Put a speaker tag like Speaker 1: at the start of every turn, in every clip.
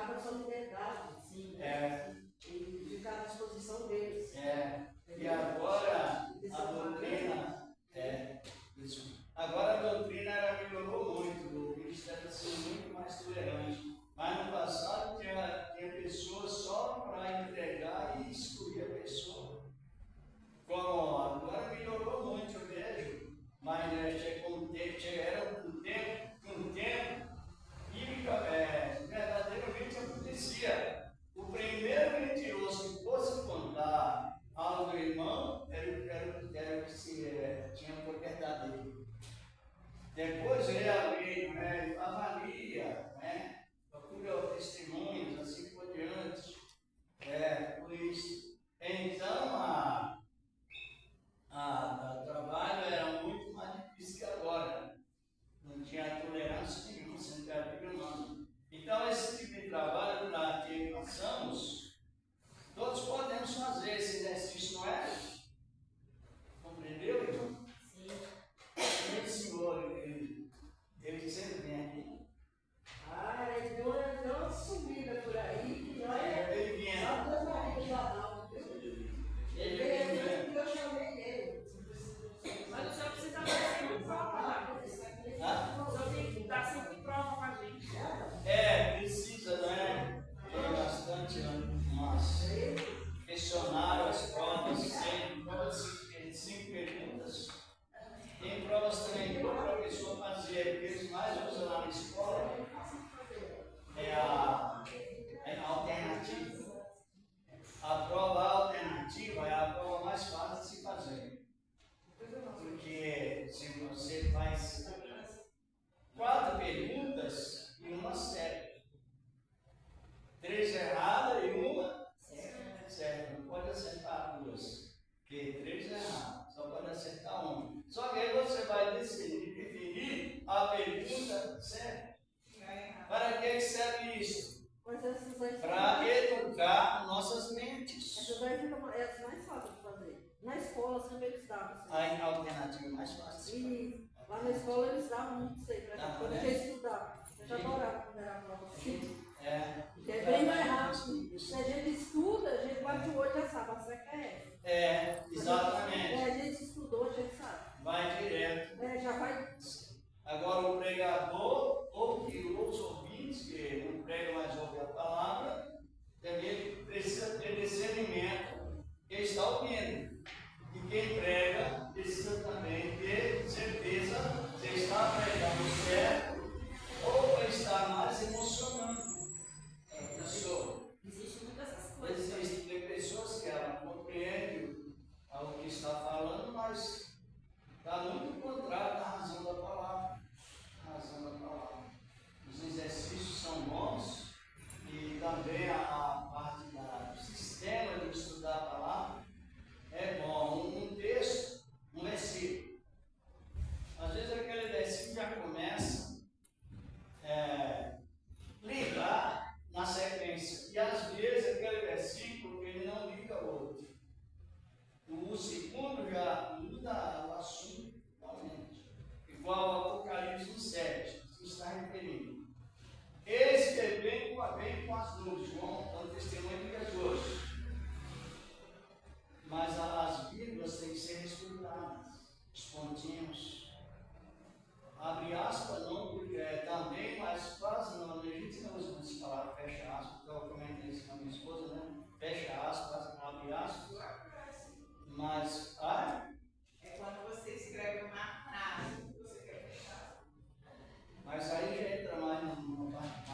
Speaker 1: acaba sua liberdade, sim, e ficar à disposição deles.
Speaker 2: E agora a doutrina, agora a doutrina ela melhorou muito, o ministério está sendo muito mais tolerante. Mas no passado tinha pessoas só para entregar e excluir a pessoa. Como agora melhorou muito, eu vejo, mas era um tempo e verdadeiramente acontecia. O primeiro mentiroso que fosse contar algo do irmão era o que tinha propriedade dele. Depois ele avalia, procura testemunhos, assim por diante. Por isso. Então, o trabalho era muito mais difícil que agora. Não tinha tolerância nenhuma, sempre a Bíblia manda. Então, esse tipo de trabalho para que façamos, todos podemos fazer esse exercício, não é? Compreendeu, irmão?
Speaker 1: Sim.
Speaker 2: O senhor, ele sempre vem aqui.
Speaker 1: Ele deu uma sumida por aí, que olha,
Speaker 2: Ele vinha.
Speaker 1: só dois maridos do Adalto, viu? Ele veio que eu chamei ele.
Speaker 3: Mas o senhor precisa dar sempre prova lá. O senhor tem que dar sempre prova com a gente.
Speaker 2: Precisa, né? Tem bastante, mas questionário, as provas, sempre, todas 5 perguntas. Tem provas também para a pessoa fazer, porque eles mais usam lá na escola é a alternativa. A prova alternativa é a prova mais fácil de se fazer. Porque se você faz 4 perguntas e uma certa, 3 erradas e uma certa. Não pode acertar 2, porque 3 erradas, só pode acertar uma. Só que aí você vai definir a pergunta certa. Para que serve isso? Para educar nossas mentes.
Speaker 1: Essas daí ficam mais fáceis de fazer. Na escola sempre eles davam.
Speaker 2: A alternativa é mais fácil.
Speaker 1: E lá na escola eles davam muito isso aí pra gente poder estudar. Eu já adorava quando era prova assim. Porque é bem mais rápido. Se a gente estuda, a gente bate o olho e já sabe, a seca é.
Speaker 2: Exatamente.
Speaker 1: A gente estudou, a gente sabe.
Speaker 2: Vai direto.
Speaker 1: Já vai.
Speaker 2: Agora o pregador, ou os ouvintes, que não pregam, mas ouvem a palavra, também precisa ter discernimento que está ouvindo. E quem prega precisa também ter certeza se está pregando certo ou está mais emocionando a pessoa.
Speaker 3: Existem muitas essas coisas.
Speaker 2: Existem pessoas que ela compreende o que está falando, mas está muito contrário da razão da palavra. Os exercícios são bons e também a parte do sistema de estudar a palavra é bom. Um texto, um versículo. Às vezes aquele versículo já começa ligar na sequência. E às vezes aquele versículo ele não liga ao outro. O segundo já muda o assunto totalmente. Igual ao Apocalipse 7, que está referindo. Esse que vem com as luzes, João, dando testemunho de Jesus. Mas as vírgulas têm que ser respeitadas, os pontinhos. Abre aspas, não, também, mas quase não. A gente não usa essa palavra, fecha aspas. Eu comentei isso com a minha esposa, né? Fecha aspas, abre aspas. Mas,
Speaker 4: é quando você escreve uma frase, você quer fechar.
Speaker 2: Mas aí já entra mais numa parte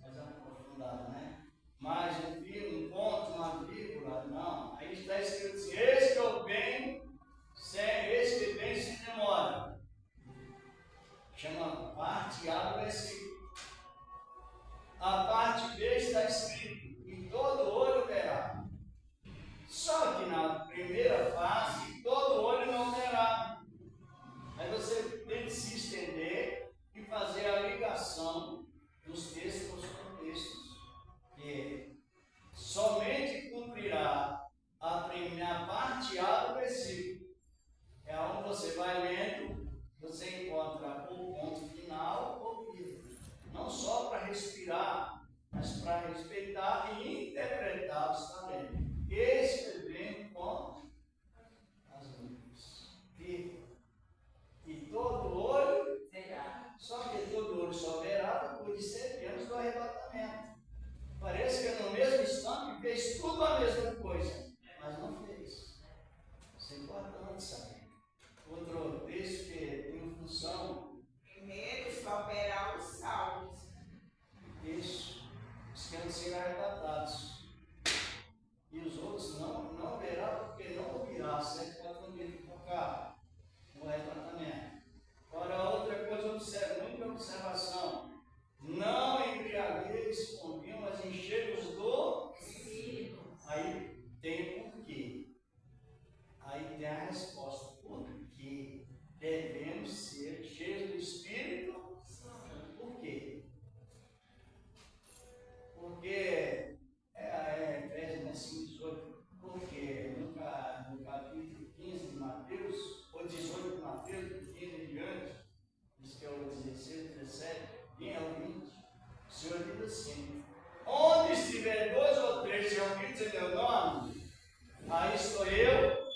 Speaker 2: mais aprofundada, né? Mas um ponto, uma vírgula, não. Aí está escrito assim: esse que eu venho, esse que vem se demora. Chama parte A do versículo. A parte B está escrito: e todo olho verá. Só que na primeira fase, todo olho não verá. Aí você tem que se estender e fazer a ligação dos textos com os contextos. Que somente cumprirá a primeira parte A do versículo. É onde você vai lendo, você encontra o ponto final ou livro. Não só para respirar, mas para tudo a mesma coisa, mas não fez. Isso é importante saber. Outro texto que tem função.
Speaker 4: Primeiro, só operar os salvos.
Speaker 2: Isso. Os que vão ser arrebatados. E os outros não verão, porque não ouvirá, certo? Para quando tocar no arrebatamento. Agora, outra coisa, muita observação. Não embriagueis com vinho, mas enchei-vos do Espírito. Aí tem o porquê. Aí tem a resposta. Por quê? Devemos ser cheios do Espírito Santo. Por quê? Porque Efésios 5:18. Porque no capítulo 15 de Mateus, ou 18 de Mateus, do 15 em diante, diz que é o 16, 17, bem ao 20, o Senhor diz assim: onde estiver 2 ou 3 reunidos em meu nome, aí estou eu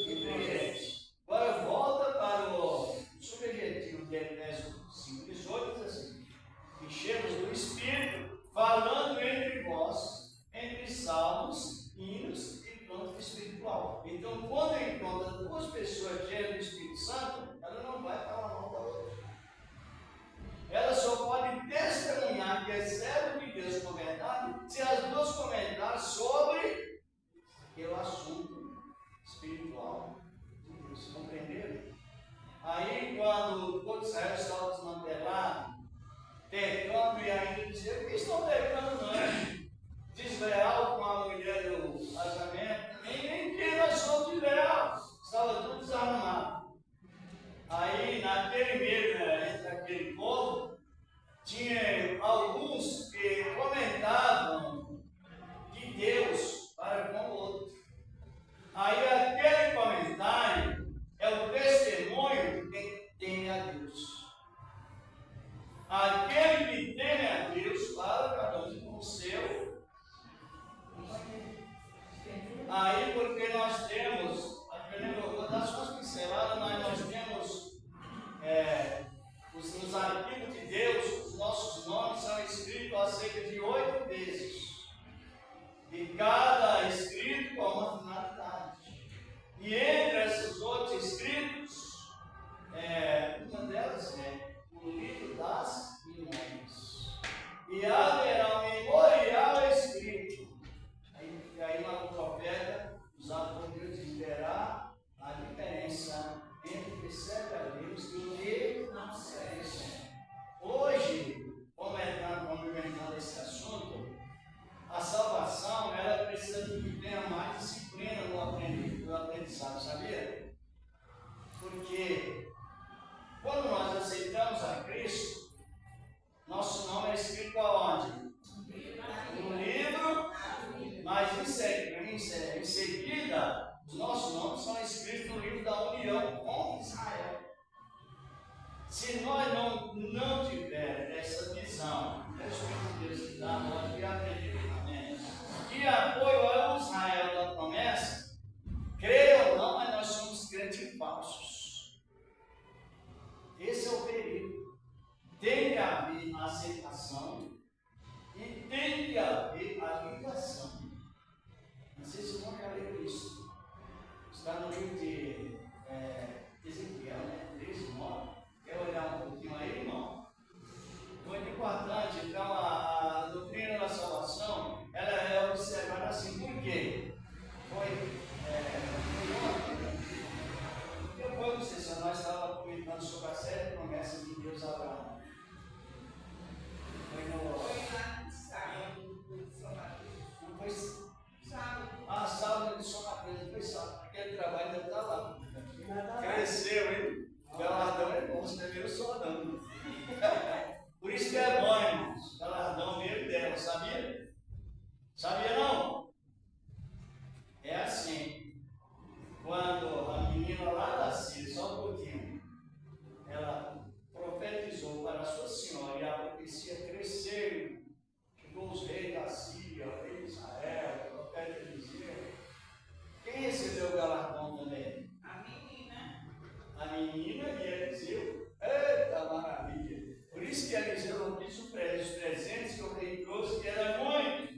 Speaker 2: e presente. Agora volta para o subjetivo de Efésios 5:18, diz assim: enchemos do Espírito, falando entre vós, entre salmos, hinos e canto espiritual. Então, quando encontra duas pessoas cheias do Espírito Santo, ela não vai falar mal da outra. Ela só pode testemunhar que é servo de Deus com verdade se as duas comentarem sobre aquele assunto espiritual de Deus. Compreenderam? Aí, quando todo Israel estava desmantelado, pecando e ainda dizer, por que estão pecando não? Desleal com a mulher do casamento, nem que nós somos desleal, estava tudo desarrumado. Aí, naquele meio, entre aquele povo, tinha alguns que comentavam de Deus para com o outro. Aí, aquele comentário é o testemunho de quem teme a Deus. Aquele que teme a Deus, claro, cada um com o seu. Aí, porque nós temos, vou dar só umas pinceladas, mas nós temos nos arquivos de Deus, os nossos nomes são escritos a cerca de 8 vezes. E cada escrito com uma finalidade. E entre esses 8 escritos, uma delas é o livro das memórias. E haverá um memorial escrito. Aí lá o profeta, usado por Deus, verá a diferença entre o que serve a Deus e o que não serve. Hoje, complementando esse assunto, a salvação ela precisa de que tenha mais disciplina no aprendizado, sabia? Porque quando nós aceitamos a Cristo, nosso nome é escrito aonde? No livro, mas em seguida, os nossos nomes são escritos no livro da união com Israel. Se nós não tivermos essa visão, é o Espírito de Deus que dá a nós que acreditamos, que apoio ao Israel da promessa, creia ou não, mas nós somos crentes falsos. Esse é o perigo. Tem que haver aceitação e tem que haver a ligação. Não sei se o irmão já leu isso. Está no livro de Ezequiel, 3:9. Quer olhar um pouquinho aí, irmão? Muito importante. Então, a doutrina da salvação, ela é observada assim. Por quê? Depois do sessão, nós estávamos comentando sobre a série de promessas de Deus a Abraão. Foi lá no sábado de São Mateus. Não foi sábado? Ah, sábado de São Mateus, não foi sábado. Aquele trabalho ainda está lá. Cresceu, hein? O galardão é bom, você deve ver o soldando. Por isso que é bom, irmãos. O galardão veio dela, sabia? Sabia não? É assim. Quando a menina lá da Síria, só um pouquinho, ela profetizou para a sua senhora e a profecia cresceu. Chegou os reis da Síria, o rei de Israel, o profeta Eliseu. Quem recebeu o galardão também? A menina e Eliseu. Eita maravilha! Por isso que Eliseu não quis os presentes que o rei trouxe, que era muito.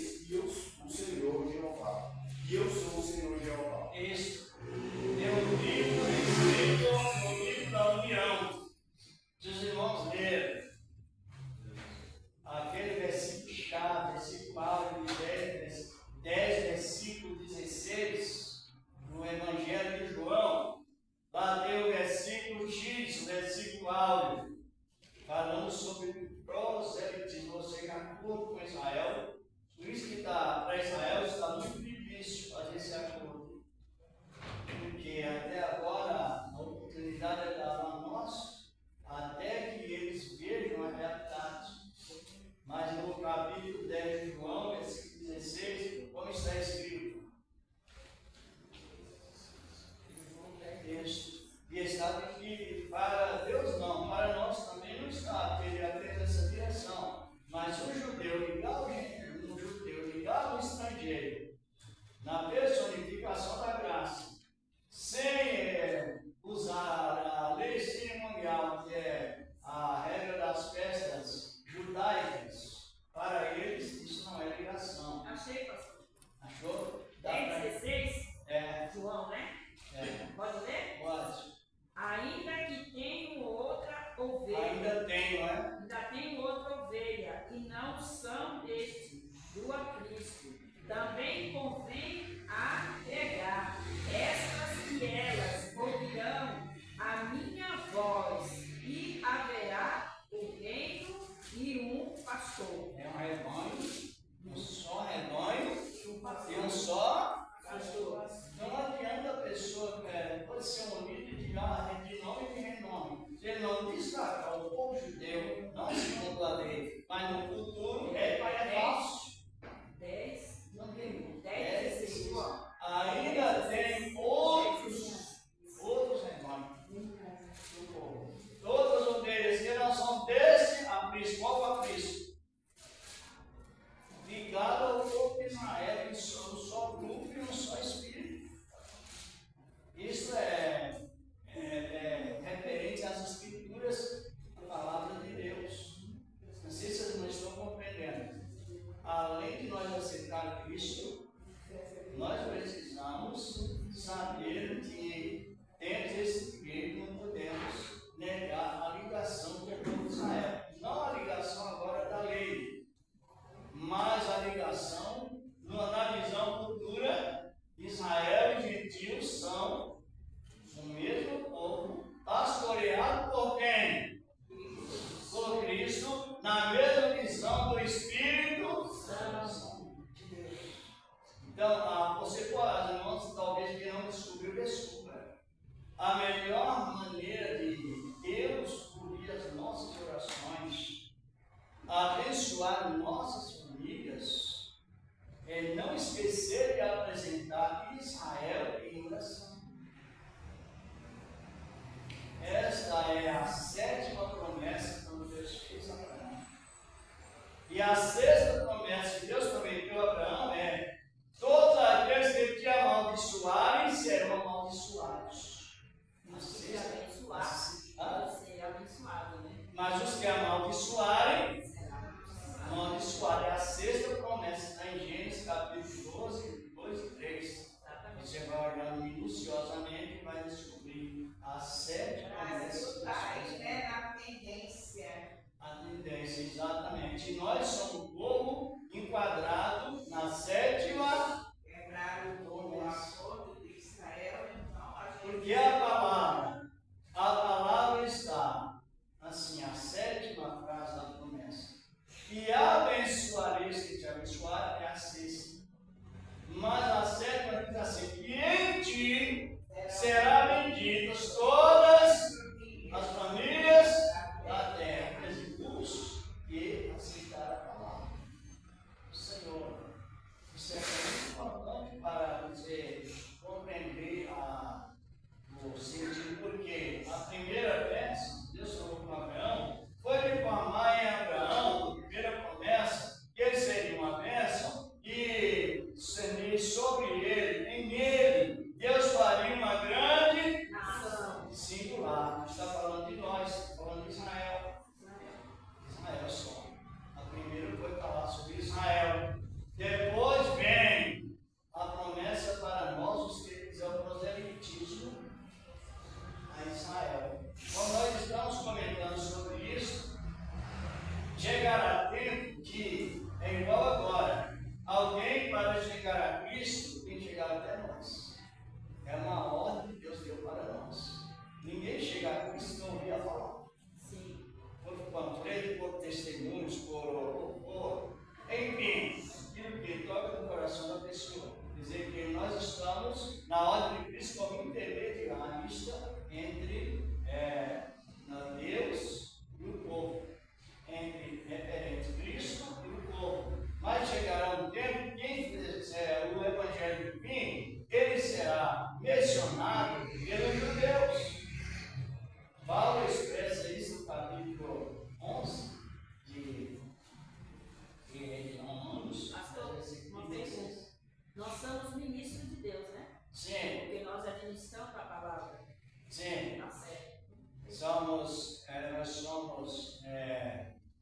Speaker 5: sabereis que eu sou o Senhor Jeová. E eu sou o Senhor Jeová.
Speaker 2: Isso. Tem um livro escrito no livro da união. Se os irmãos lerem aquele versículo-chave, versículo áureo de 10, versículo 16, no Evangelho de João, lá tem o versículo X, o versículo áureo, falando sobre proselitismo, ou seja, acordo com Israel. Por isso que para Israel está muito difícil fazer esse acordo. Porque até agora a oportunidade é dada a nós, até que eles vejam a realidade. Mas no capítulo 10 de João, versículo 16, como está escrito? E está que para Deus não, para nós também não está, porque ele apenas essa direção. Mas o judeu ligar o estrangeiro, na personificação da graça, sem usar a lei cerimonial, que é a regra das festas judaicas, para eles isso não é ligação.
Speaker 3: Achei, pastor.
Speaker 2: Achou?
Speaker 3: 10:16?
Speaker 2: É.
Speaker 3: João, né?
Speaker 2: É.
Speaker 3: Pode ler?
Speaker 2: Pode.
Speaker 3: Ainda que tenho outra ovelha.
Speaker 2: Ainda tem, não é?
Speaker 3: Ainda tenho outra ovelha, e não são destes do aprisco. Também convém agregar estas que elas ouvirão a minha voz, e haverá um reino e um pastor.
Speaker 2: É um rebanho, um só rebanho e um só pastor. Então não adianta a pessoa, pode ser um líder de nome e de renome. Se ele não destacar o povo judeu, não segundo a lei, mas no futuro é falso.
Speaker 3: 10,
Speaker 2: Não tem
Speaker 3: 10, 16.
Speaker 2: Ainda tem outros rebanhos do povo. Todas as ovelhas que não são desse aprisco, qual aprisco? Ligado ao povo de Israel, um só grupo e um só espírito. Isso é referente às escrituras, a palavra de Deus. Não sei se vocês não estão compreendendo. Além de nós aceitar Cristo, nós precisamos saber que dentro desse direito não podemos negar a ligação que é com Israel. Não a ligação agora da lei, mas a ligação na visão futura. Israel e gentios são o mesmo povo, pastoreado por quem? Por Cristo, na mesma visão do Espírito Santo de Deus. Então, você pode, irmãos, talvez que não descobriu, descubra. A melhor maneira de Deus ouvir as nossas orações, abençoar nossas famílias, é não esquecer de apresentar Israel em oração. Esta é a 7ª promessa que Deus fez a Abraão. E a 6ª promessa que Deus prometeu a Abraão é: todos aqueles que te amaldiçoarem serão amaldiçoados.
Speaker 3: Ser abençoado, ser abençoado, né?
Speaker 2: Mas os que amaldiçoarem, amaldiçoarem. É a 6ª promessa, está em Gênesis capítulo 12, 2 e 3. Você vai olhando minuciosamente e vai descobrir as 7 promessas.
Speaker 4: Está aí, né, na tendência.
Speaker 2: A tendência, exatamente. E nós somos um povo enquadrado na 7ª.
Speaker 4: Quebrar o acordo de Israel, então a gente.
Speaker 2: Porque a palavra está assim, a 7ª frase da promessa. E abençoareis que te abençoarem, é a 6ª. Mas a 7ª diz assim: e em ti serão benditas todas as famílias da terra. Jesus que aceitar a palavra do Senhor. Isso é muito importante para você compreender o sentido, porque a primeira vez Deus falou com Abraão foi informar em Abraão, a primeira promessa, que ele seria uma bênção e sobre ele, em ele, Deus faria uma grande nação. Singular, está falando de nós, está falando de Israel. Israel só. A primeira foi falar sobre Israel. Depois a Cristo tem que chegar até nós. É uma ordem que Deus deu para nós. Ninguém chega a Cristo não ouvia falar.
Speaker 3: Sim.
Speaker 2: Por panfleto, por testemunhos, por enfim, aquilo que toca no coração da pessoa. Dizer que nós estamos na ordem de Cristo como intermediarista entre Deus e o povo, entre referente Cristo e o povo. Mas chegará um tempo, quem fizer o evangelho do fim, ele será mencionado pelos judeus. Paulo expressa isso no capítulo 11 de Romanos.
Speaker 3: Nós somos ministros de Deus, né?
Speaker 2: Sim.
Speaker 3: Porque nós administramos a palavra.
Speaker 2: Sim.
Speaker 3: Tá certo.
Speaker 2: Nós somos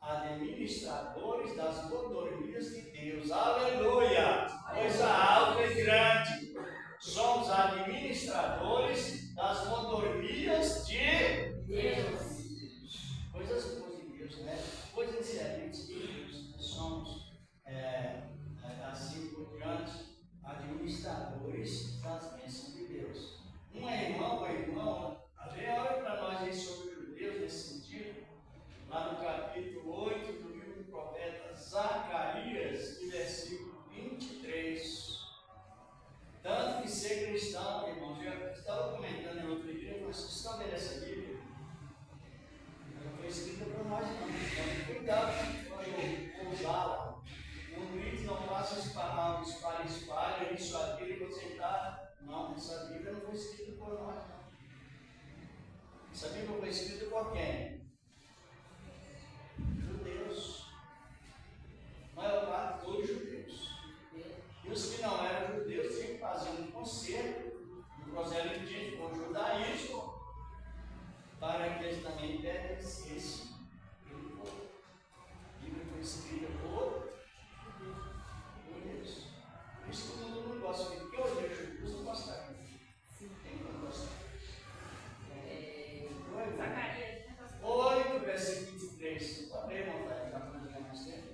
Speaker 2: administradores das mordomias de Deus. Aleluia! Coisa alta e grande. Somos administradores das mordomias de
Speaker 3: Deus.
Speaker 2: Coisas boas de Deus, né? Coisas excelentes de Deus. Nós somos, assim por diante, administradores das bênçãos de Deus. Um irmão, olha para nós aí sobre os judeus nesse sentido, lá no capítulo 8 do livro do profeta Zacarias, versículo 23. Tanto que ser cristão, irmão, já estava comentando em outra igreja, mas vocês estão vendo essa Bíblia? Ela foi escrita para nós, não. Então, cuidado quando usá-la. Não grite, não faça espalha, isso, aquilo, você está. Não, essa Bíblia não foi escrita por nós, não. Essa Bíblia foi escrita por quem? Judeus. A maior parte todos judeus. E os que não eram judeus tinham que fazer um concerto, um proselitismo com o judaísmo, para que eles também pertencessem ao povo. A Bíblia foi escrita por judeus. Por isso que todo mundo gosta de que odeia judeus não gosta daquilo. Tem que não gostar.
Speaker 3: Zacarias.
Speaker 2: 8, versículo 23. Pode ler, irmão, para não mais tempo.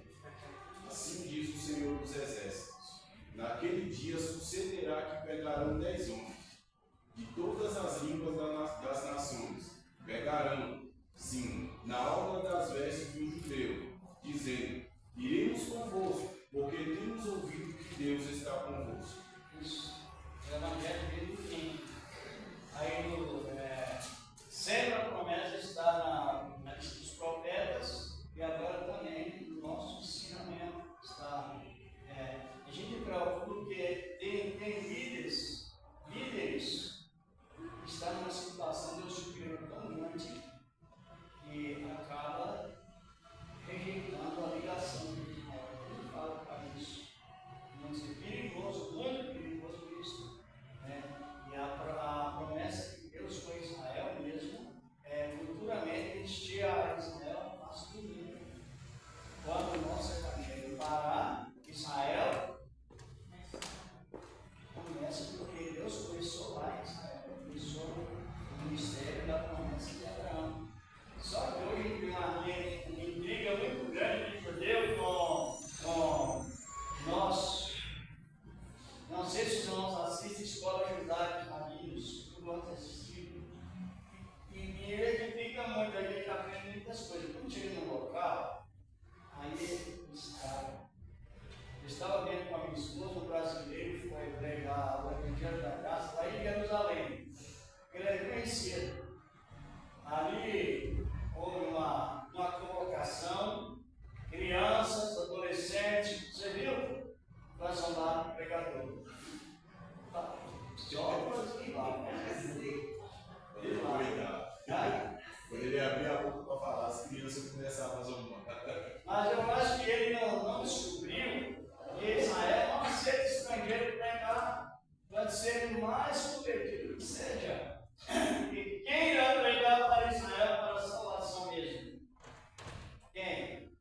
Speaker 5: Assim diz o Senhor dos Exércitos: naquele dia sucederá que pegarão 10 homens de todas as línguas das nações. Pegarão, sim, na orla das vestes de um judeu, dizendo: iremos convosco, porque temos ouvido que Deus está convosco.
Speaker 2: Isso. O Evangelho veio do fim. Aí, sempre a promessa está na lista dos profetas e agora também no nosso ensinamento está. A gente preocupa porque tem líderes que estão numa situação de um superior tão grande que acaba rejeitando a ligação de Israel. Ele fala para isso. Vamos dizer, perigoso, muito perigoso isso. E a promessa que Deus foi a Israel mesmo, futuramente existir a Israel na face do mundo. Quando o nosso evangelho parar, Israel começa porque Deus começou lá em Israel, começou o ministério da promessa de Abraão. Só que hoje tem uma intriga muito grande de judeu com nós. Não sei se os irmãos assistem escola judaica de rabinos, eu gosto de assistir. E ele edifica muito, a gente aprende muitas coisas. Quando chega no local, aí ele estava. Eu estava vendo com a minha esposa, um brasileiro foi pregar o Evangelho da Graça lá em Jerusalém. Ele é conhecido. Ali houve uma convocação, crianças, adolescentes, você viu? Nós vamos lá, pregador. Jovens e lá.
Speaker 5: Quando ele abria a boca para falar, as crianças começavam a zombar.
Speaker 2: Mas eu acho que ele não descobriu que Israel não aceita estrangeiro pregar. Pode ser mais convertido que seja. E quem irá pregar para Israel para a salvação mesmo? Quem?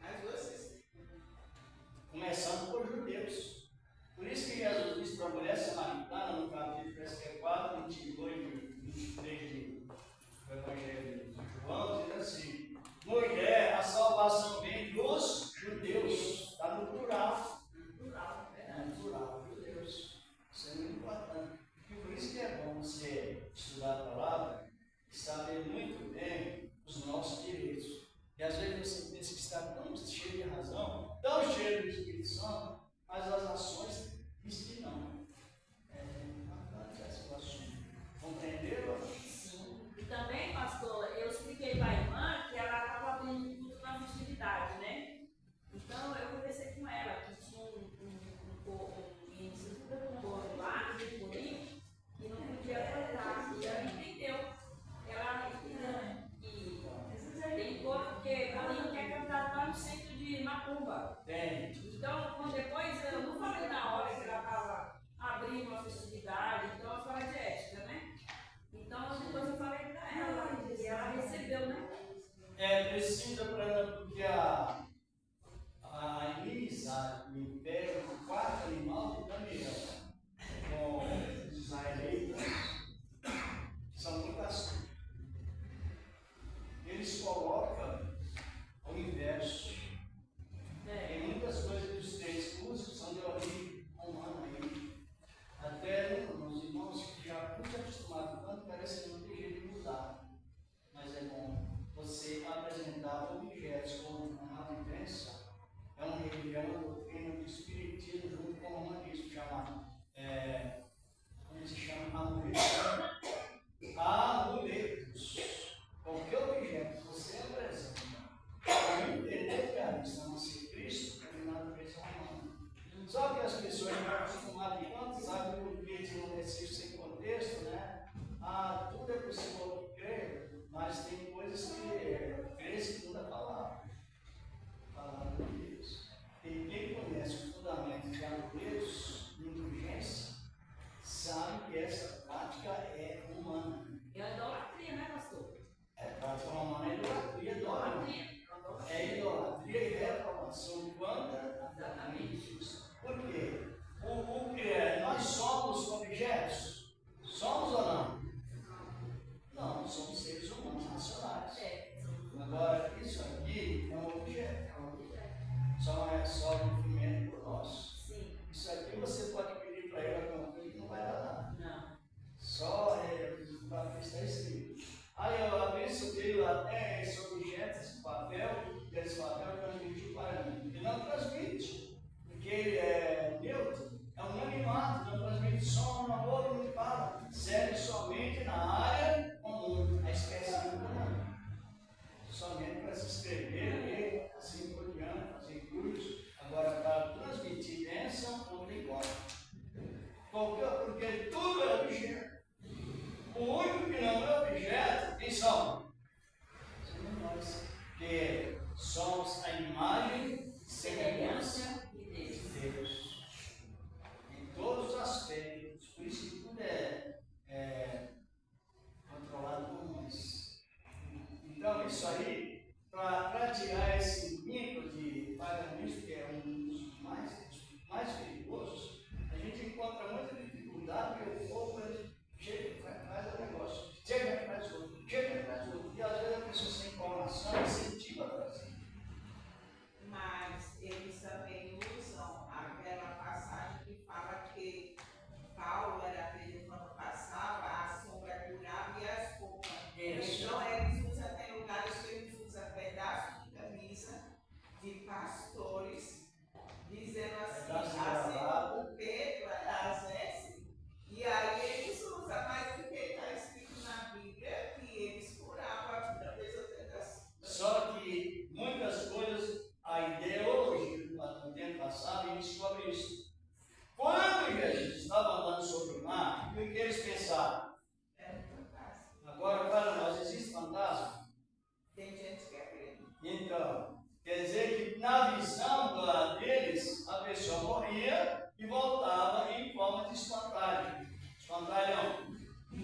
Speaker 4: As duas.
Speaker 2: Começando por judeus. Por isso que Jesus disse para a mulher samaritana, no capítulo 4, 22 e 23 do Evangelho de João, diz assim: mulher, a salvação vem dos judeus. Está no plural. No plural. está acostumado em quanto sabe o que de um versículo sem contexto, né? Ah, tudo é possível que crer, mas tem coisas que crer segundo a palavra. A palavra de Deus. E quem conhece o fundamento de amuletos, de indulgência, sabe que essa prática é humana.
Speaker 3: É a idolatria, né, pastor?
Speaker 2: É prática humana, é idolatria, é idolatria e reprovação quando
Speaker 3: Exatamente.
Speaker 2: Por quê? O que é? Nós somos objetos? Somos ou não? Não, somos seres humanos racionais. Agora, isso aqui é um objeto. Só é só um movimento por nós.
Speaker 3: Sim.
Speaker 2: Isso aqui você pode pedir para ele alguma coisa que não vai dar nada.
Speaker 3: Não.
Speaker 2: Só para que está escrito. Aí eu abençoe dele até esse objeto, esse papel transmitiu para mim. Ele não transmite, porque ele é neutro, é um animado, não transmite som, não amor, não fala. Serve somente na área comum, a espécie comum. Somente para se escrever e assim por diante, fazer cursos. Agora, para transmitir bênção, não tem como. Porque tudo é objeto. O único que não é objeto, quem são? Somos nós, que somos a imagem e semelhança de Deus. Em todos os aspectos. Por isso que tudo é controlado por nós. Então, isso aí, para tirar esse vínculo de paganismo, que é um dos mais perigosos, a gente encontra muita dificuldade, porque o povo chega, faz o negócio, chega, faz outro, chega, faz outro. E às vezes a pessoa sem informação incentiva a fazer.
Speaker 4: Mas eles também usam aquela passagem que fala que Paulo era aquele quando passava, a sombra curava e as roupas. Então eles usam, tem lugares que eles usam pedaços de camisa de pastores, dizendo assim, o Pedro às vezes, e aí eles usam, mas o que está escrito na Bíblia é que eles curavam através das.
Speaker 2: Só que muitas coisas, a ideologia do tempo passado, eles descobrem isso. Quando Jesus estava andando sobre o mar, o que eles pensaram?
Speaker 4: É fantástico.
Speaker 2: Agora, para nós, existe fantasma?
Speaker 4: Tem gente que acredita.
Speaker 2: Então, quer dizer que na visão deles, a pessoa morria e voltava em forma de espantalho. Espantalhão.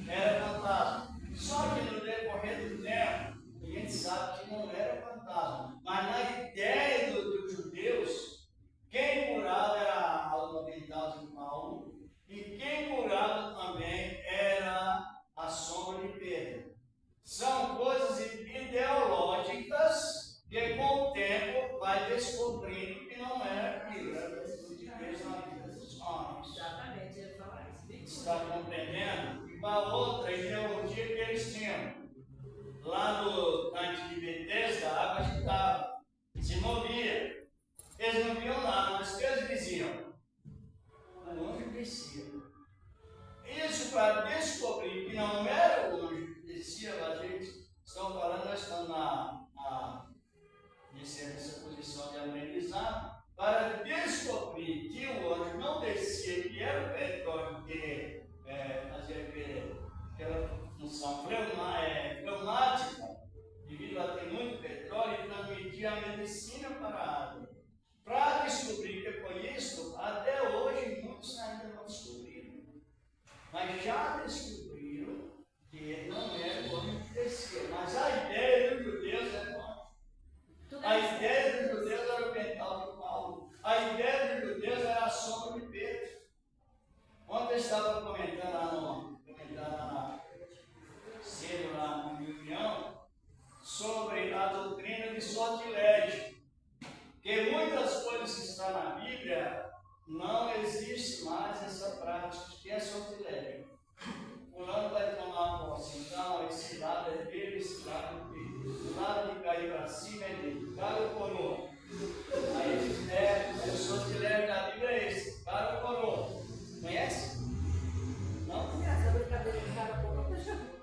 Speaker 2: Era fantasma. Só que no decorrer do tempo, a gente sabe que não era fantasma. Mas na ideia dos judeus, quem curava era a alma mental de Paulo e quem curava também era a sombra de Pedro. São coisas ideológicas que com o tempo vai descobrindo que não era aquilo, era a virtude de Deus na vida dos homens.
Speaker 3: Exatamente, ele fala isso.
Speaker 2: Está compreendendo? E uma outra ideologia que eles tinham. Lá no tanque de Betesda, a água agitava, se movia. Eles não viam nada, mas o que eles diziam? O anjo descia. Isso para descobrir que não era o anjo que descia, a gente estão falando, nós estamos nessa posição de aprendizado, para descobrir que o anjo não descia, que era o petróleo que fazia aquela função fleumática, devido a ter muito petróleo, e transmitia a medicina para a água. Para descobrir que foi isso, até hoje muitos ainda não descobriram. Mas já descobriram que não era o anjo que descia. Mas a ideia dos judeus era o anjo. A ideia dos judeus era o pental de Paulo. A ideia dos judeus era a sombra de Pedro. Ontem eu estava comentando lá na reunião sobre a doutrina de sortilégio. Que muitas coisas que estão na Bíblia não existe mais essa prática, que é sortilégio. Fulano vai tomar posse, então esse lado é dele, esse lado é dele. O lado de cair para cima é dele, cara ou coroa. Aí o sortilégio da Bíblia é esse, cara ou coroa. Conhece? Não?
Speaker 1: Essa brincadeira de cara ou coroa,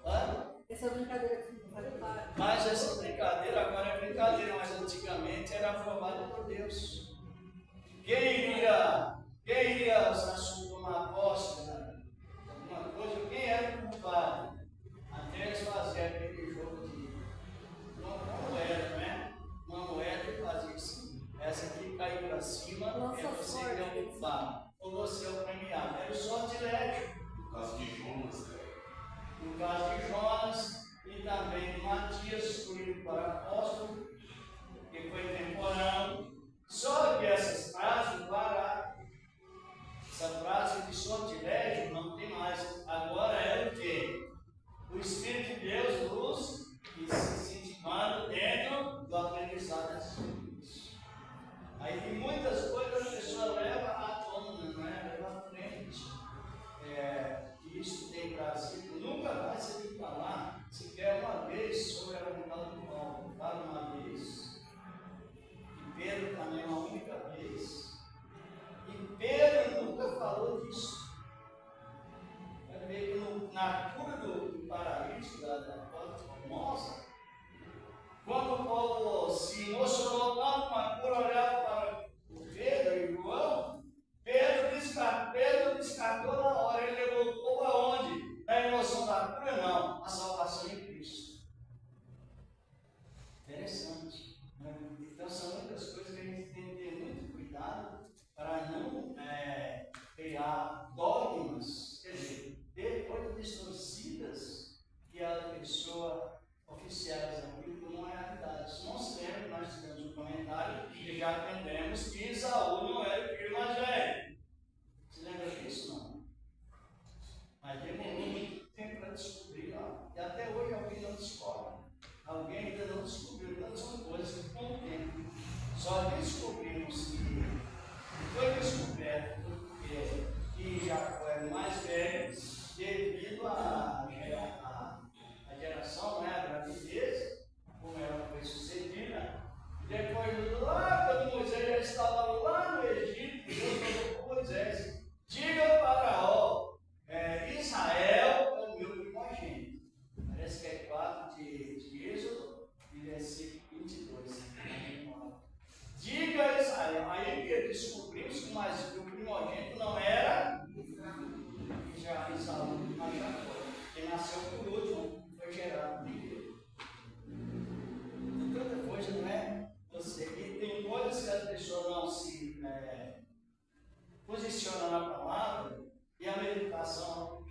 Speaker 2: Hã?
Speaker 1: essa brincadeira que não faz para.
Speaker 2: Mas essa brincadeira agora é brincadeira, mas antigamente era aprovada por Deus. Quem iria ou você é o premiado. Era o sortilégio.
Speaker 5: No caso de Jonas, né?
Speaker 2: No caso de Jonas e também de Matias, escolhido para apóstolo, que foi temporâneo. Só que essas frases pararam. Essa frase de sortilégio não tem mais. Agora é o quê? O Espírito de Deus nos incentivando dentro do aprendizado das Escrituras. Aí tem muitas coisas que a pessoa leva à tona, não é? Leva à frente. Que isso tem trazido. Nunca mais você tem que falar sequer uma vez sobre a vontade do Paulo. Fala uma vez. E Pedro também uma única vez. E Pedro nunca falou disso. Vai ver que na cura do paralítico da porta famosa, quando Paulo se emocionou tanto com a cura, olhava para o Pedro e João, Pedro descartou na hora. Ele levou para onde? Na emoção da cura, não. A salvação em Cristo. Interessante. Então são muitas coisas que a gente tem que ter muito cuidado para não criar dogmas, quer dizer, ter coisas distorcidas que a pessoa oficializa aquilo como uma realidade. Se não se lembra que nós tivemos um comentário e já aprendemos que Esaú não era o filho mais velho. Você lembra disso? Não. Mas demorou muito tempo para descobrir, ó. E até hoje alguém não descobre. Alguém ainda não descobriu. Então são coisas que com o tempo só descobrimos que foi descoberto que Jacó era o mais velho devido à geração, né, a gravidez, como ela foi sucedida. Depois, lá quando Moisés já estava lá no Egito, Deus falou com Moisés: diga para Faraó, Israel é o meu primogênito. Parece que é 4 de Êxodo e versículo 22. Diga a Israel. Aí descobrimos que o primogênito não era Esaú, mas Jacó, que nasceu por último, foi gerado primeiro. Tem tanta coisa, não é? E tem coisas que as pessoas não se posicionam na palavra e a meditação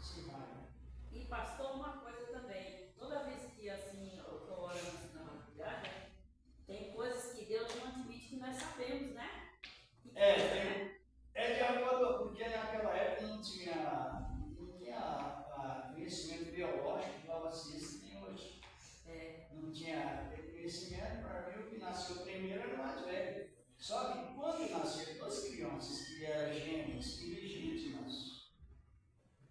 Speaker 2: se vai.
Speaker 3: E pastor, uma coisa também, toda vez que assim eu estou orando na madrugada, tem coisas que Deus não admite que nós sabemos, né?
Speaker 2: É de acordo, porque naquela época não tinha conhecimento biológico, igual a ciência tem hoje. Não tinha conhecimento para ver o que nasceu primeiro era o mais velho. Só que quando nasceram duas crianças que eram gêmeas ilegítimas,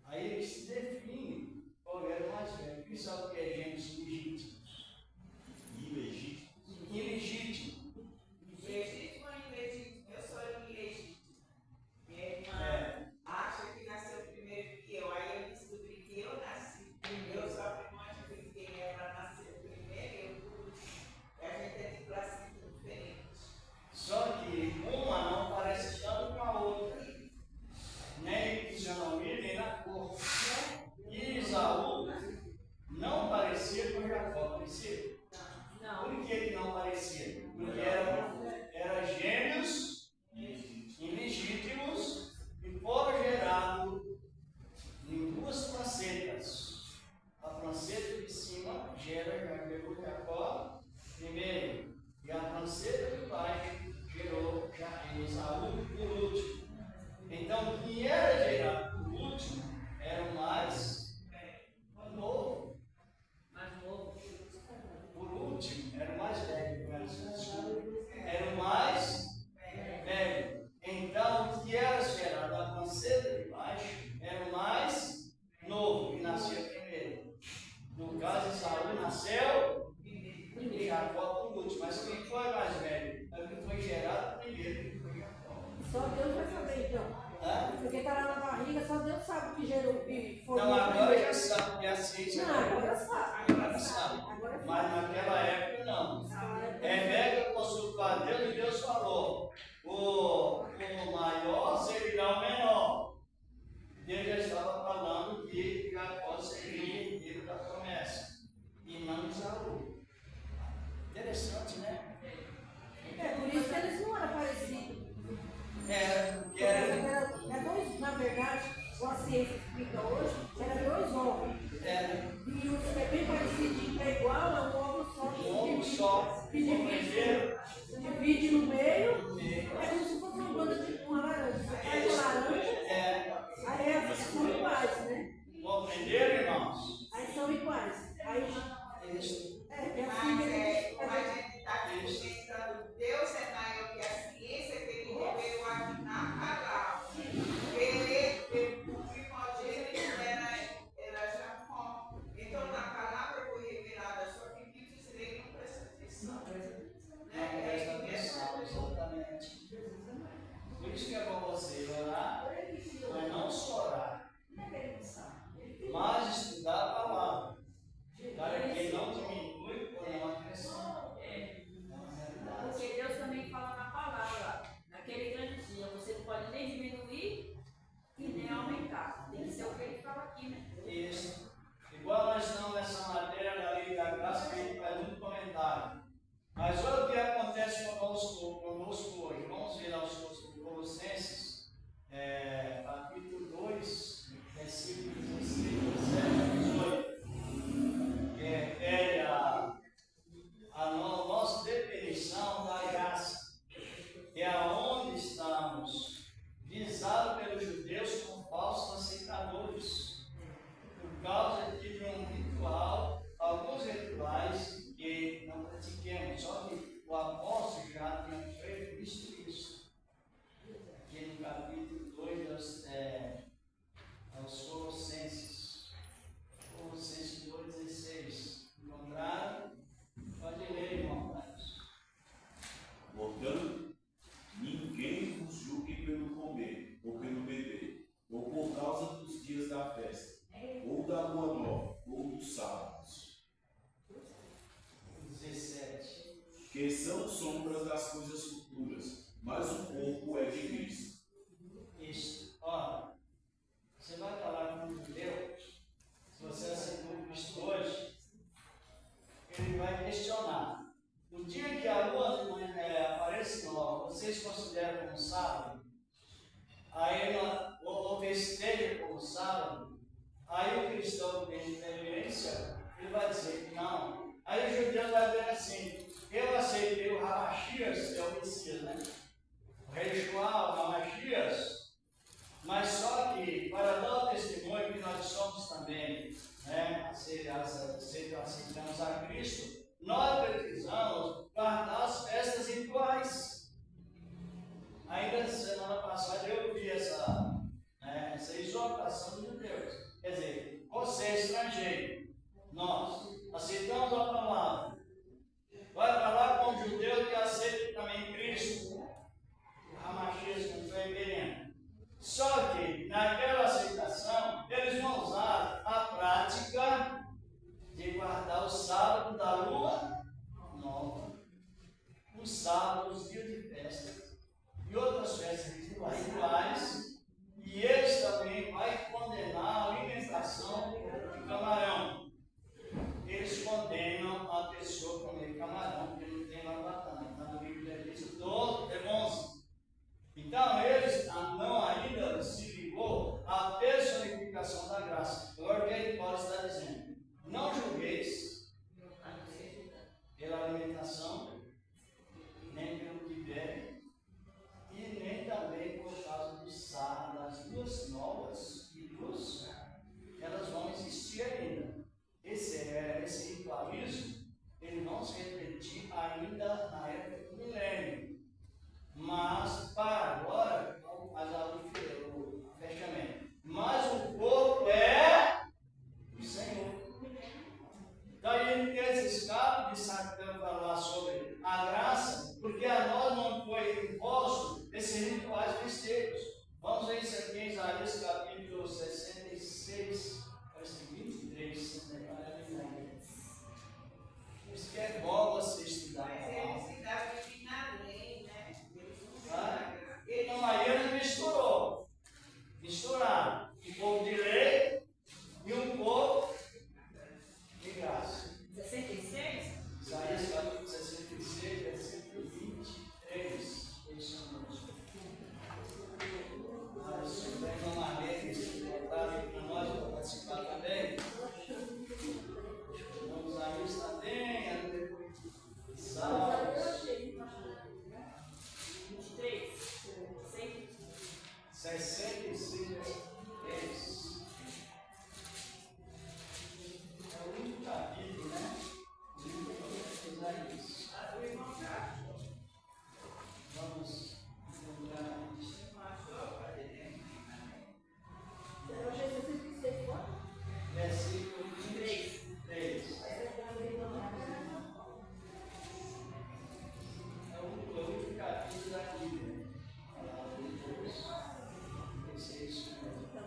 Speaker 2: aí eles se definem qual era o mais velho. Quem sabe o que é gêmeos ilegítimos? Ilegítimo.
Speaker 4: Legítimo ou ilegítimo? Eu sou ilegítimo. Minha irmã acha que nasceu primeiro que eu. Aí eu descobri que eu nasci. Eu sou a primogênita de quem ela nasceu primeiro. E a gente é de classe diferente.
Speaker 2: Só que uma não parece tanto com a outra, nem em fisionomia, nem na cor. E Esaú não parecia com Jacó, parecia?
Speaker 3: Não.
Speaker 2: Por que não parecia? Porque eram gêmeos ilegítimos e foram gerados em duas placentas. A placenta de cima gerou Jacó primeiro, e a placenta de baixo gerou Esaú por último. Então, quem era gerado por último era o mais novo.
Speaker 3: Mais novo.
Speaker 2: Por último, era o mais velho. Era o mais velho. Então, o que era gerado a placenta de baixo era o mais novo, que nascia primeiro. No caso, Esaú nasceu e Jacó por último. Mas quem foi mais velho? É o que foi gerado primeiro, que foi Jacó.
Speaker 1: Só Deus vai saber, então. Porque está lá na barriga, só Deus sabe o que gerou o filho.
Speaker 2: Então, agora já sabe, porque a ciência
Speaker 1: Não, agora sabe.
Speaker 2: agora sabe.
Speaker 1: Agora
Speaker 2: Mas naquela época não. Rebeca consultou a Deus e Deus falou: o maior servirá o menor. Deus já estava falando que Jacó seria o herdeiro da promessa e não Esaú. Interessante, né?
Speaker 1: É por isso que eles não eram parecidos.
Speaker 2: Porque era
Speaker 5: as coisas futuras, mas o corpo é de Cristo.
Speaker 2: Isso. Ó, você vai falar com um judeu, se você aceitou Cristo hoje, ele vai questionar. No dia que a lua de manhã aparece nova, vocês consideram como sábado? Aí ou festeja como sábado? Aí o cristão tem inteligência, ele vai dizer que não. Aí o judeu vai dizer assim: eu aceitei o Ramachias, que é o Messias, né? O rei João, o Ramachias, mas só que para dar o testemunho que nós somos também, né? Aceitamos a Cristo, nós precisamos guardar as festas rituais. Ainda semana passada eu vi essa exortação de Deus. Quer dizer, você é estrangeiro, nós aceitamos a palavra. Vai falar com o judeu que aceita também Cristo, o Ramachias, como foi querendo. Só que naquela aceitação, eles vão usar a prática de guardar o sábado da lua nova, os sábados, os dias de festa e outras festas rituais, e eles também vão condenar a alimentação de camarão. Eles condenam a pessoa a comer camarão, porque não tem lavação. Está no livro de Levítico 11. Então, eles não ainda se ligou à personificação da graça. Agora, o que ele pode estar dizendo? Não julgueis pela alimentação, nem pelo que bebe, e nem também por causa do sábado, das duas novas e dos, elas vão existir ainda. Esse ritualismo, ele não se repetir ainda na época do milênio, mas para agora, o fechamento. Mas o corpo é o Senhor. Então a gente tem esse escape de falar sobre a graça, porque a nós não foi imposto esses rituais festeiros. Vamos ver isso aqui em Isaías capítulo 66, parece 23, se não me engano. Isso que é bom você estudar.
Speaker 4: Mas ele se dá de na lei, né?
Speaker 2: Então aí ele misturaram um pouco de lei e um pouco de graça.
Speaker 3: 66?
Speaker 2: Isaías capítulo 66, versículo 23. Isso mesmo. Mas se tiver uma lei que botaram para nós para participar também, vamos a isso também, depois Salmos
Speaker 3: 23.
Speaker 2: 66, é o único capítulo, né? O único capítulo é isso. Vamos lembrar isso. Versículo 23. É o único capítulo da Bíblia. Palavra de Deus. Esse é isso mesmo.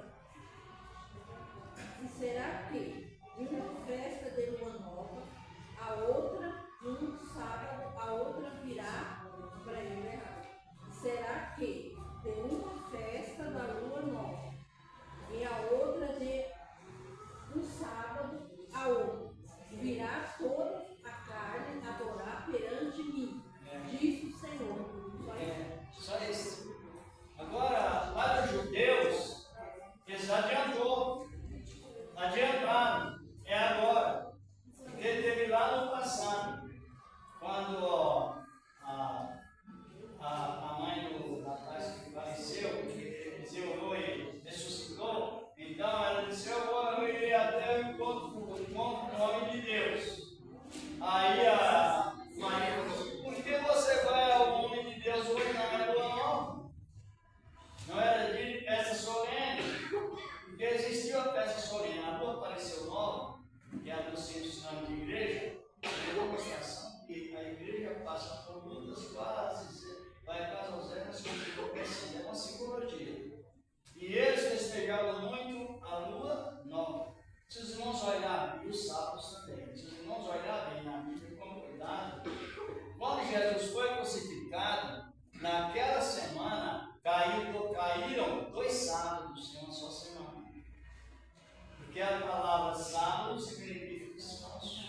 Speaker 2: Porque a palavra sábado significa descanso.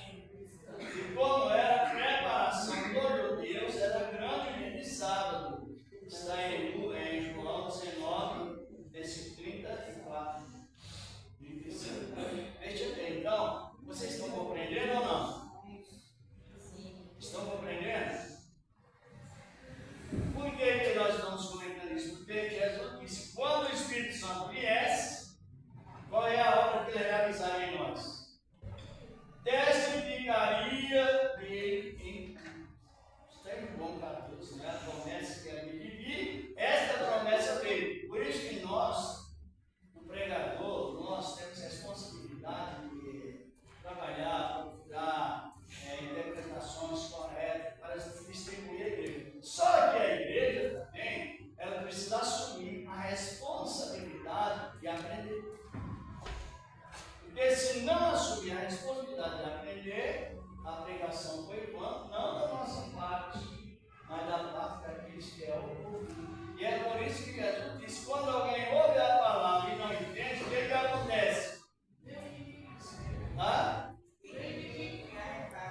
Speaker 2: E como era a preparação dos judeus, era grande dia de sábado. Está em João 19, versículo 34. 35. Veja bem, então, vocês estão compreendendo ou não? Estão compreendendo? Por que nós estamos comentando isso? Porque Jesus disse: quando o Espírito Santo viesse, qual é a obra que ele realizaria em nós? Testificaria dele em Cristo. Está em João 14, né? A promessa que ele vive, esta promessa dele. Por isso que nós, o pregador, nós temos responsabilidade de trabalhar, procurar interpretações corretas para distribuir a igreja. Só que a igreja também, ela precisa assumir a responsabilidade de aprender. Porque se não assumir a responsabilidade de aprender, a pregação foi quanto? Não da nossa parte, mas da parte daqueles que é o povo. E é por isso que Jesus disse: quando alguém ouve a palavra e não entende, o que acontece?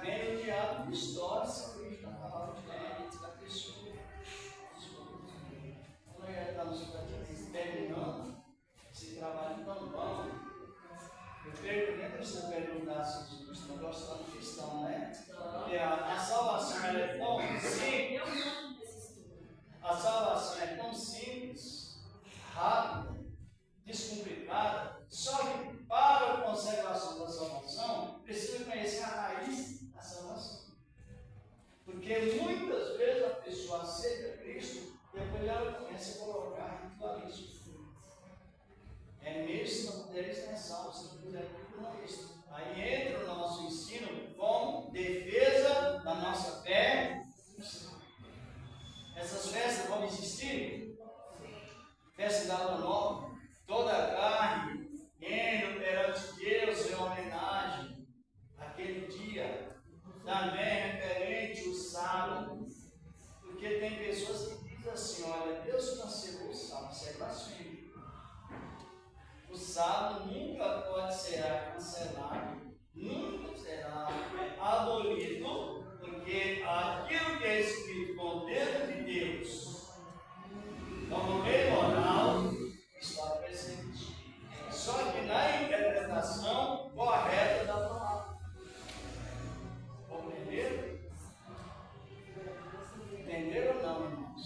Speaker 2: Vem o diabo e distorce a palavra de Deus da pessoa. Nós já estamos terminando esse trabalho tão bom. Eu creio que nem precisa perguntar se vocês estão gostando que estão, né? Porque a salvação ela é tão simples. A salvação é tão simples, rápida, descomplicada. Só que para a conservação da salvação, precisa conhecer a raiz da salvação. Porque muitas vezes a pessoa aceita Cristo, depois ela começa a colocar ritualismo. É mesmo se não puder ser salvo, se não puder por isso. Aí entra o nosso ensino como defesa da nossa fé. Essas festas vão existir? Festa da Lua Nova, toda a carne, indo perante Deus em homenagem àquele dia. Também referente ao sábado. Porque tem pessoas que dizem assim: olha, Deus cancelou o sábado, isso é blasfêmia. O sábado nunca pode ser cancelado, nunca será abolido, porque aquilo que é escrito com o dedo de Deus, como lei moral, está presente. Só que na interpretação correta da palavra. Compreenderam? Entenderam ou não, irmãos?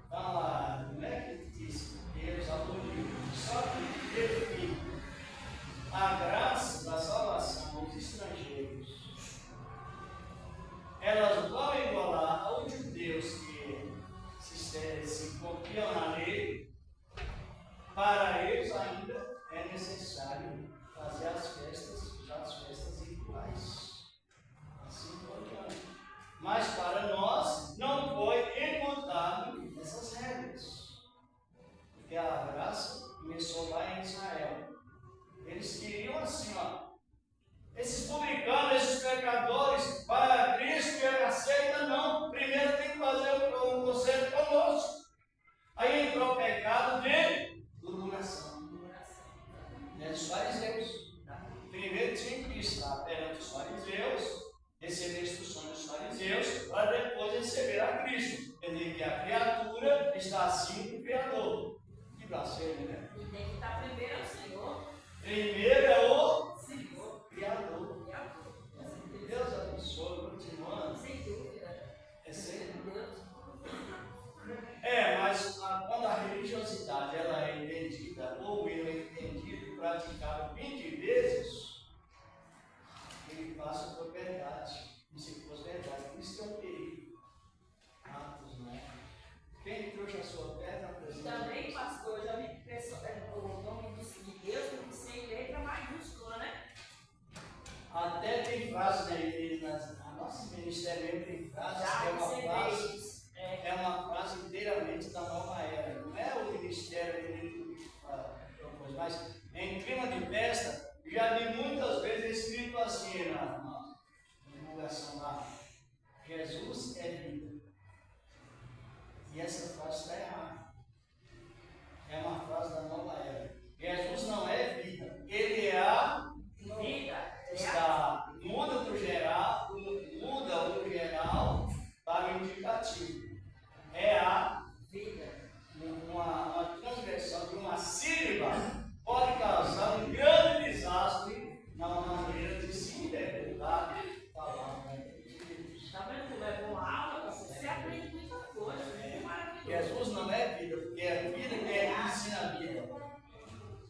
Speaker 2: Então, lá, não é que diz Deus aboliu, só que define a graça da salvação aos estrangeiros. Elas vão igualar aos judeus que se confiam na lei. Para eles ainda é necessário fazer as festas rituais. Assim por diante. Mas para nós não foi encurtado essas regras. Porque a graça começou lá em Israel. Eles queriam assim, ó. Esses publicanos, esses pecadores, para Cristo que ele aceita, não. Primeiro tem que fazer o conserto conosco. Aí entrou o pecado de murmuração. Dos fariseus. Primeiro tinha que estar perante os fariseus, receber instruções dos fariseus, para depois receber a Cristo. Quer dizer que a criatura está acima do Criador. Que blasfêmia, né?
Speaker 3: E tem que estar primeiro ao Senhor.
Speaker 2: Primeiro é o
Speaker 3: Senhor.
Speaker 2: Criador. Deus abençoe, continuando.
Speaker 3: Sem dúvida.
Speaker 2: Mas quando a religiosidade ela é entendida, ou ele é entendido, praticado 20 vezes, ele passa por verdade, como se fosse verdade. Por isso que é um perigo. Atos, não é? Quem trouxe a sua pedra, presidente?
Speaker 3: Também, pastor, já vi o nome de Deus tem que ser em letra maiúscula, né?
Speaker 2: Até tem frases aí, a nosso ministério tem frases que é uma frase inteiramente da nova era. Não é o ministério que propôs, mas em clima de festa, já vi muitas vezes escrito assim na divulgação lá: Jesus é vida. E essa frase está errada.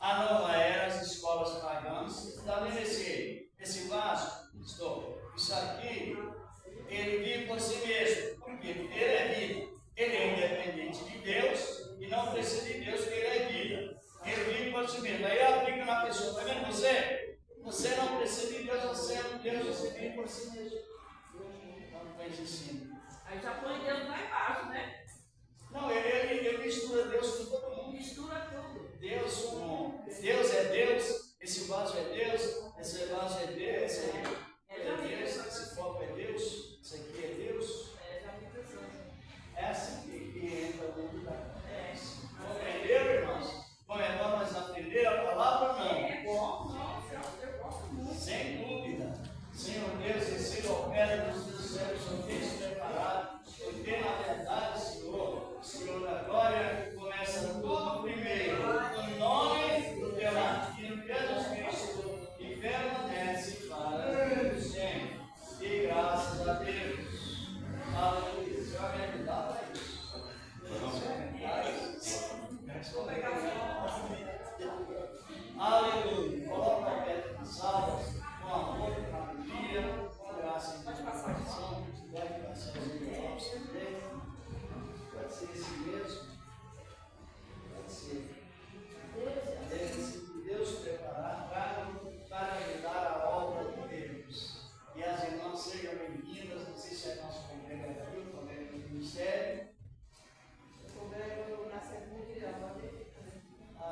Speaker 2: A nova era, as escolas pagãs, está vendo esse vaso? Estou. Isso aqui, ele vive por si mesmo. Por quê? Porque ele é vida. Ele é independente de Deus e não precisa de Deus, porque ele é vida. Ele vive por si mesmo. Aí eu aplico na pessoa, está vendo você? Você não precisa de Deus, você é um Deus, você vive por si mesmo. Então, faz ensino.
Speaker 3: Aí já põe Deus lá embaixo, né?
Speaker 2: Não, ele mistura Deus com todo mundo.
Speaker 3: Mistura tudo.
Speaker 2: Deus com Deus é Deus, esse vaso é Deus, esse vaso é Deus, esse é Deus, esse copo é Deus, esse aqui é Deus.
Speaker 3: Já me pensando.
Speaker 2: É assim que entra o mundo da Compreenderam, irmãos? Bom, irmão, nós aprenderam a palavra ou não?
Speaker 3: É bom, nossa, eu gosto muito.
Speaker 2: Sem dúvida. Senhor Deus, esse opera nos teus céus, Senhor, tem se preparado. Porque na verdade, Senhor da glória, começa tudo primeiro. No nome do teu Filho Jesus Cristo, e permanece para sempre. E graças a Deus. Aleluia. Você vai me ajudar para isso? Aleluia. Coloca a pedra nas salas, com amor, com alegria, com graça e satisfação. Deve passar os envelopes também. Pode ser esse mesmo. Pode ser. Deve Deus preparar para ajudar a obra de Deus. E as irmãs sejam bem-vindas. Não sei se é nosso congregação, congrega do ministério.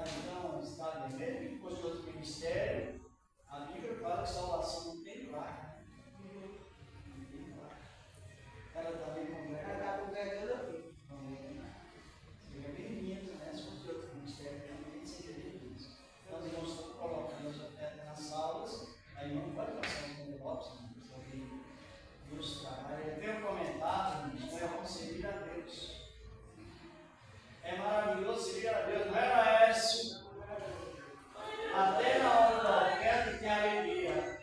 Speaker 2: Então, está bem, mesmo que fosse outro ministério, a Bíblia fala que salvação não tem placa. Não tem placa. Ela está bem congregada aqui. Seja bem-vindo, né? Se fosse outro ministério, também seja bem-vindo. Nós irmãos estamos colocando as ofertas nas salas, aí não pode passar os envelopes, não. Deus trabalha. Eu tenho comentado, irmãos, é bom servir a Deus. É maravilhoso servir a Deus, não é, Laércio? Até na hora da oferta tem alegria.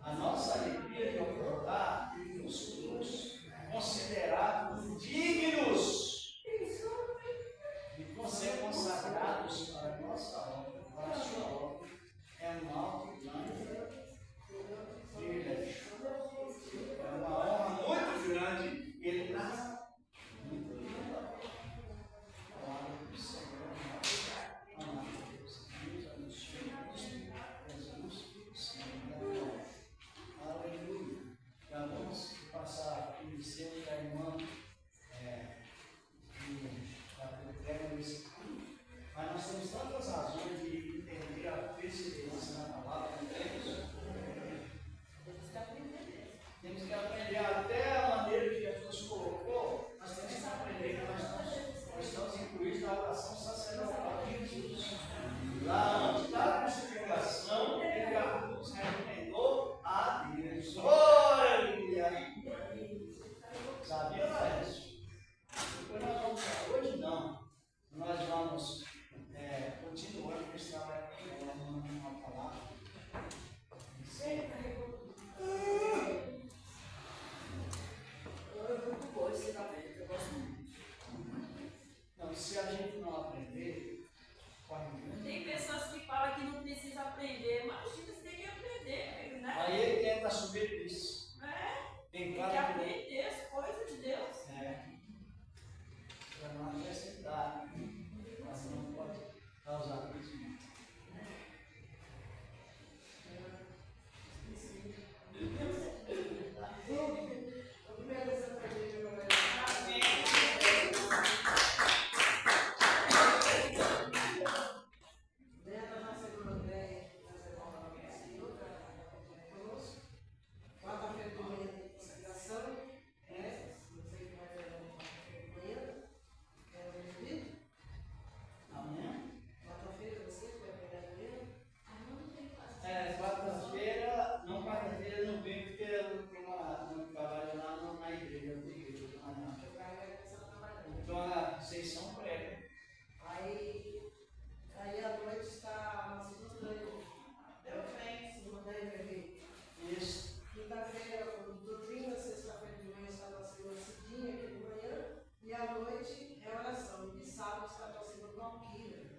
Speaker 2: A nossa alegria de ofertar os frutos considerados dignos de ser consagrados para a nossa obra, para a sua obra. É um alto e grande privilégio. É uma honra muito grande. Ele mas nós temos tantas razões de entender a perseverança na palavra de Deus. Temos que aprender até a maneira que Jesus colocou. Nós temos que aprender que nós estamos incluídos na oração sacerdotal de Jesus. Lá onde está a crucificação, ele nos recomendou a Deus. Aleluia! Sabia, Laércio? Depois nós vamos para hoje, não. Nós vamos continuando com esse trabalho que nós vamos falar.
Speaker 1: Muito bom esse trabalho, eu gosto muito.
Speaker 2: Não, se a gente não aprender, corre muito.
Speaker 3: Tem pessoas que falam que não precisa aprender, mas você tem que aprender, né?
Speaker 2: Aí ele tenta subir isso.
Speaker 3: Tem que aprender as coisas de Deus.
Speaker 2: Para não acrescentar. Mas não pode causar isso. Quarta-feira, não quarta-feira não vem porque eu tenho um trabalho lá na igreja. Então a sessão prega.
Speaker 1: Aí à noite está na segunda-feira,
Speaker 2: Isso.
Speaker 1: quinta-feira, doutrina, sexta-feira de manhã está na segunda cidinha aqui de manhã, e à noite é oração. E sábado está na segunda conquista.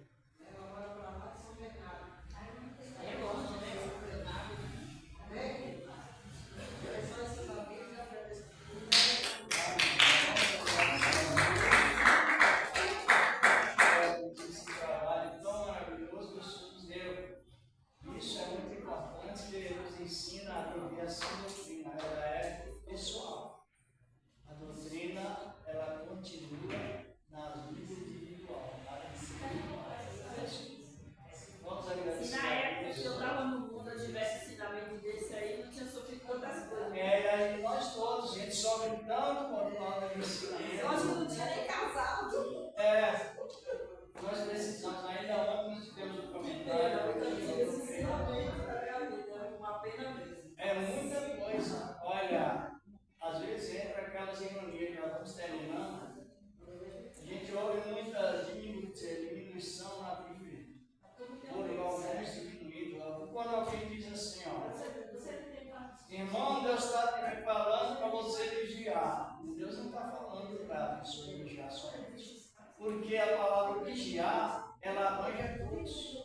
Speaker 2: a palavra vigiar, ela abrange a todos.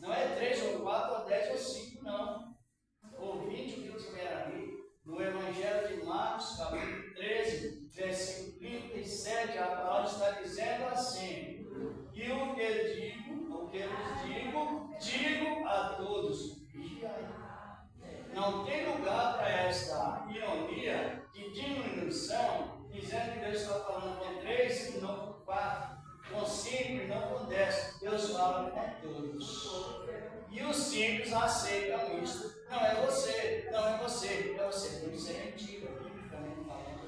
Speaker 2: Não é 3 ou 4 ou 10 ou 5, não. Ouvinte o que tiver ali, no Evangelho de Marcos, capítulo 13, versículo 37, a palavra está dizendo assim: e o que lhes digo a todos, vigiai. Não tem lugar para esta ironia de diminuição, dizendo que Deus está falando com 3 e não com 4, com 5 e não com 10. Deus fala com todos. E os simples aceitam isso. Não é você, não é você, é você. Por isso é mentira, biblicamente falando.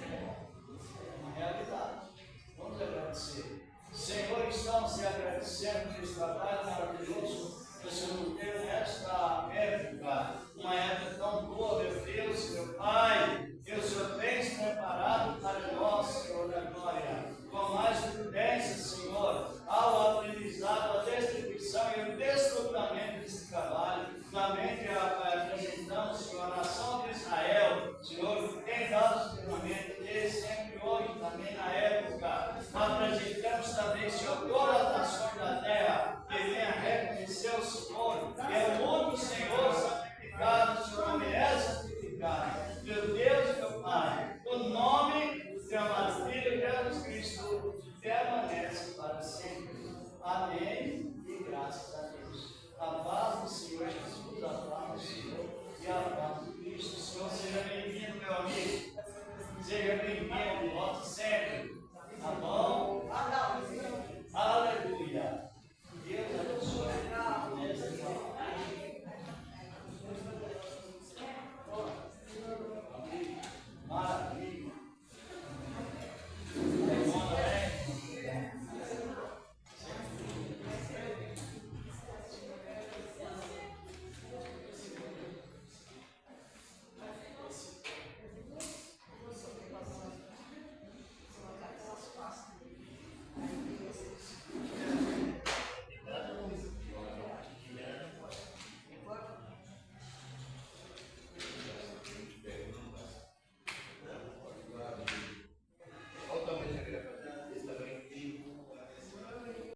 Speaker 2: É uma realidade. Vamos agradecer. Senhor, estamos te agradecendo por esse trabalho maravilhoso que o Senhor nos deu nesta época, uma época tão boa, meu Deus, meu Pai, que o Senhor tem se preparado para nós, Senhor da glória, com mais prudência, Senhor, ao aprendizado, a distribuição e o desdobramento desse trabalho. Finalmente apresentamos, Senhor, a nação de Israel, Senhor, tem dado o treinamento desde sempre hoje, também na época. Apresentamos também, Senhor, todas as nações da terra, que venha reconhecer o Senhor, que é o único Senhor santificado, o Senhor merece santificado. Meu Deus e meu Pai, o nome do teu amado Filho Jesus Cristo permanece para sempre. Amém e graças a Deus. A paz do Senhor Jesus, a paz do Senhor e a paz do Cristo. O Senhor seja bem-vindo, meu amigo. Seja bem-vindo, volte sempre.